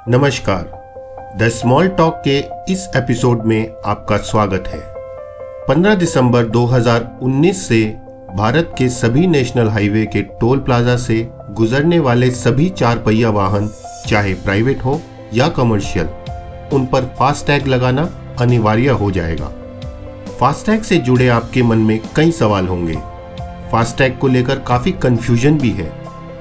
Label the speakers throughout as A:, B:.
A: नमस्कार, the small talk के इस एपिसोड में आपका स्वागत है। 15 दिसंबर 2019 से भारत के सभी नेशनल हाईवे के टोल प्लाजा से गुजरने वाले सभी 4 पहिया वाहन, चाहे प्राइवेट हो या कमर्शियल, उन पर फास्टैग लगाना अनिवार्य हो जाएगा। फास्टैग से जुड़े आपके मन में कई सवाल होंगे। फास्टैग को लेकर काफ़ी कंफ्यूजन भी है।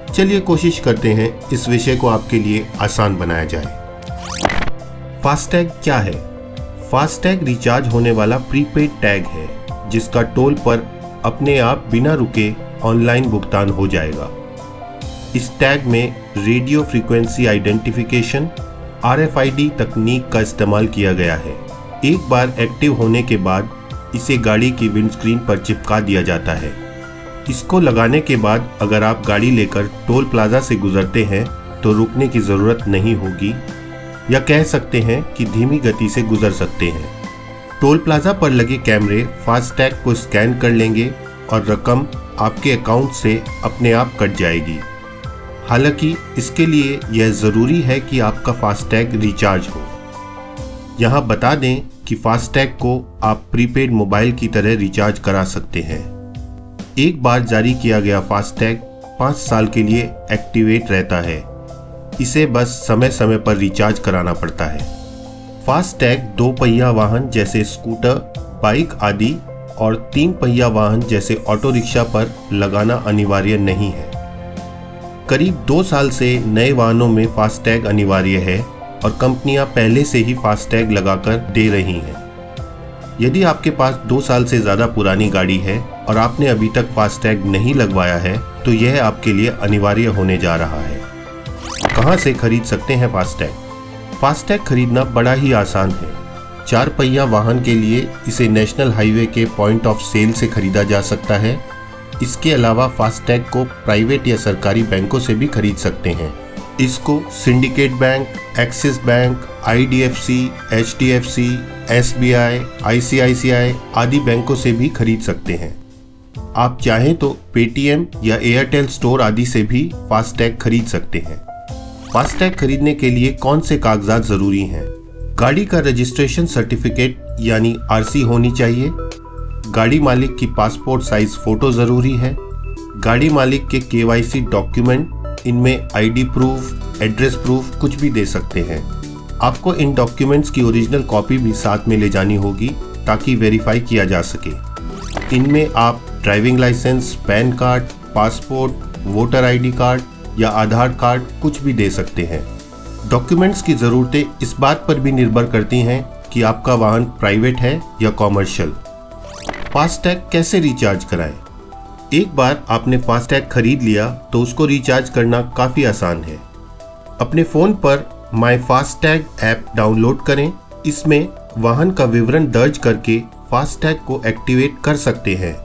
A: चलिए कोशिश करते हैं इस विषय को आपके लिए आसान बनाया जाए। फास्टैग क्या है? फास्टैग रिचार्ज होने वाला प्रीपेड टैग है जिसका टोल पर अपने आप बिना रुके ऑनलाइन भुगतान हो जाएगा। इस टैग में रेडियो फ्रीक्वेंसी आइडेंटिफिकेशन RFID तकनीक का इस्तेमाल किया गया है। एक बार एक्टिव होने के बाद इसे गाड़ी की विंडस्क्रीन पर चिपका दिया जाता है। इसको लगाने के बाद अगर आप गाड़ी लेकर टोल प्लाजा से गुजरते हैं तो रुकने की ज़रूरत नहीं होगी, या कह सकते हैं कि धीमी गति से गुजर सकते हैं। टोल प्लाजा पर लगे कैमरे फास्टैग को स्कैन कर लेंगे और रकम आपके अकाउंट से अपने आप कट जाएगी। हालांकि इसके लिए यह ज़रूरी है कि आपका फास्टैग रिचार्ज हो। यहाँ बता दें कि फास्टैग को आप प्रीपेड मोबाइल की तरह रिचार्ज करा सकते हैं। एक बार जारी किया गया फास्टैग 5 साल के लिए एक्टिवेट रहता है। इसे बस समय समय पर रिचार्ज कराना पड़ता है। फास्टैग 2 पहिया वाहन जैसे स्कूटर, बाइक आदि और 3 पहिया वाहन जैसे ऑटो रिक्शा पर लगाना अनिवार्य नहीं है। करीब 2 साल से नए वाहनों में फास्टैग अनिवार्य है और कंपनियां पहले से ही फास्टैग लगाकर दे रही हैं। यदि आपके पास 2 साल से ज़्यादा पुरानी गाड़ी है और आपने अभी तक फास्टैग नहीं लगवाया है तो यह आपके लिए अनिवार्य होने जा रहा है। कहां से खरीद सकते हैं फास्टैग? फास्टैग खरीदना बड़ा ही आसान है। 4 पहिया वाहन के लिए इसे नेशनल हाईवे के पॉइंट ऑफ सेल से खरीदा जा सकता है। इसके अलावा फास्टैग को प्राइवेट या सरकारी बैंकों से भी खरीद सकते हैं। इसको syndicate bank, axis bank, IDFC, HDFC, SBI, ICICI आदि बैंकों से भी खरीद सकते हैं। आप चाहें तो पेटीएम या एयरटेल स्टोर आदि से भी फास्टैग खरीद सकते हैं। फास्टैग खरीदने के लिए कौन से कागजात जरूरी हैं? गाड़ी का रजिस्ट्रेशन सर्टिफिकेट यानी RC होनी चाहिए। गाड़ी मालिक की पासपोर्ट साइज फोटो जरूरी है। गाड़ी मालिक के KYC डॉक्यूमेंट, इनमें ID प्रूफ, एड्रेस प्रूफ कुछ भी दे सकते हैं। आपको इन डॉक्यूमेंट्स की ओरिजिनल कॉपी भी साथ में ले जानी होगी ताकि वेरीफाई किया जा सके। इनमें आप driving licence, PAN card, passport, voter ID card या आधार कार्ड कुछ भी दे सकते हैं। डॉक्यूमेंट्स की ज़रूरतें इस बात पर भी निर्भर करती हैं कि आपका वाहन प्राइवेट है या कॉमर्शियल। फास्टैग कैसे रिचार्ज कराएं? एक बार आपने फास्टैग खरीद लिया तो उसको रिचार्ज करना काफ़ी आसान है। अपने फ़ोन पर माई फास्टैग ऐप डाउनलोड करें। इसमें वाहन का विवरण दर्ज करके फास्टैग को एक्टिवेट कर सकते हैं।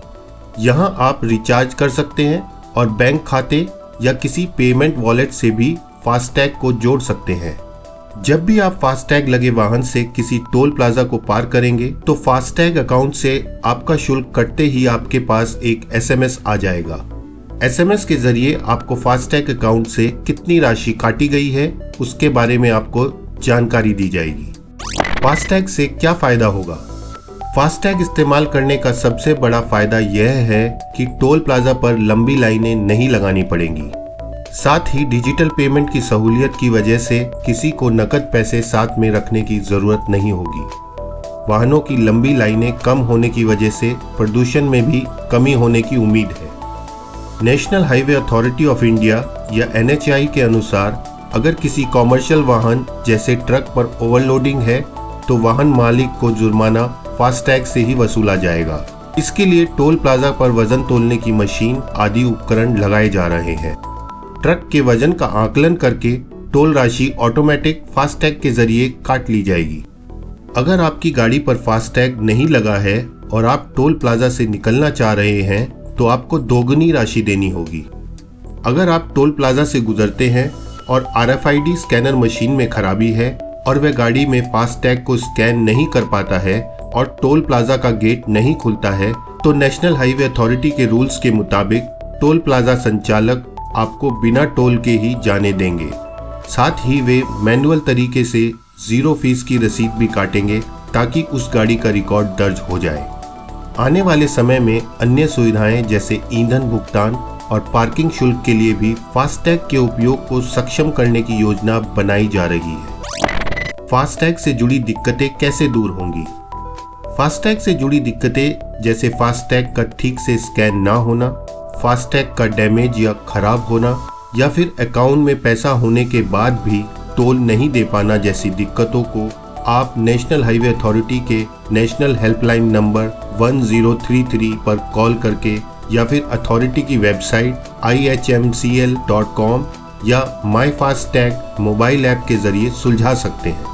A: यहां आप रिचार्ज कर सकते हैं और बैंक खाते या किसी पेमेंट वॉलेट से भी फास्टैग को जोड़ सकते हैं। जब भी आप फास्टैग लगे वाहन से किसी टोल प्लाजा को पार करेंगे तो फास्टैग अकाउंट से आपका शुल्क कटते ही आपके पास एक SMS आ जाएगा। SMS के जरिए आपको फास्टैग अकाउंट से कितनी राशि काटी गई है उसके बारे में आपको जानकारी दी जाएगी। फास्टैग से क्या फायदा होगा? फास्टैग इस्तेमाल करने का सबसे बड़ा फायदा यह है कि टोल प्लाजा पर लंबी लाइनें नहीं लगानी पड़ेंगी। साथ ही डिजिटल पेमेंट की सहूलियत की वजह से किसी को नकद पैसे साथ में रखने की जरूरत नहीं होगी। वाहनों की लंबी लाइनें कम होने की वजह से प्रदूषण में भी कमी होने की उम्मीद है। National highway authority of India या NHAI के अनुसार अगर किसी कॉमर्शियल वाहन जैसे ट्रक पर ओवरलोडिंग है तो वाहन मालिक को जुर्माना फास्टैग से ही वसूला जाएगा। इसके लिए टोल प्लाजा पर वजन तोलने की मशीन आदि उपकरण लगाए जा रहे हैं। ट्रक के वजन का आकलन करके टोल राशि ऑटोमेटिक फास्टैग के जरिए काट ली जाएगी। अगर आपकी गाड़ी पर फास्टैग नहीं लगा है और आप टोल प्लाजा से निकलना चाह रहे हैं तो आपको दोगुनी राशि देनी होगी। अगर आप टोल प्लाजा से गुजरते हैं और RFID स्कैनर मशीन में खराबी है और वह गाड़ी में फास्टैग को स्कैन नहीं कर पाता है और टोल प्लाजा का गेट नहीं खुलता है तो नेशनल हाईवे अथॉरिटी के रूल्स के मुताबिक टोल प्लाजा संचालक आपको बिना टोल के ही जाने देंगे। साथ ही वे मैनुअल तरीके से 0 फीस की रसीद भी काटेंगे ताकि उस गाड़ी का रिकॉर्ड दर्ज हो जाए। आने वाले समय में अन्य सुविधाएं जैसे ईंधन भुगतान और पार्किंग शुल्क के लिए भी फास्टैग के उपयोग को सक्षम करने की योजना बनाई जा रही है। फास्टैग से जुड़ी दिक्कतें कैसे दूर होंगी? फास्टैग से जुड़ी दिक्कतें जैसे फास्टैग का ठीक से स्कैन ना होना, फास्टैग का डैमेज या खराब होना, या फिर अकाउंट में पैसा होने के बाद भी टोल नहीं दे पाना जैसी दिक्कतों को आप नेशनल हाईवे अथॉरिटी के नेशनल हेल्पलाइन नंबर 1033 पर कॉल करके या फिर अथॉरिटी की वेबसाइट ihmcl.com या माई फास्टैग मोबाइल ऐप के जरिए सुलझा सकते हैं।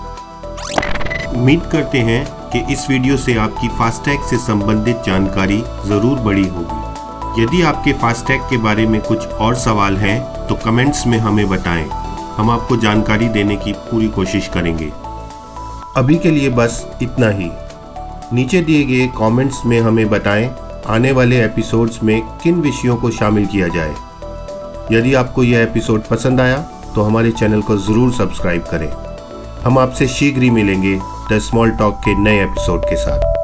A: उम्मीद करते हैं कि इस वीडियो से आपकी फास्टैग से संबंधित जानकारी ज़रूर बढ़ी होगी। यदि आपके फास्टैग के बारे में कुछ और सवाल हैं तो कमेंट्स में हमें बताएं। हम आपको जानकारी देने की पूरी कोशिश करेंगे। अभी के लिए बस इतना ही। नीचे दिए गए कमेंट्स में हमें बताएं आने वाले एपिसोड्स में किन विषयों को शामिल किया जाए। यदि आपको यह एपिसोड पसंद आया तो हमारे चैनल को ज़रूर सब्सक्राइब करें। हम आपसे शीघ्र ही मिलेंगे द स्मॉल टॉक के नए एपिसोड के साथ।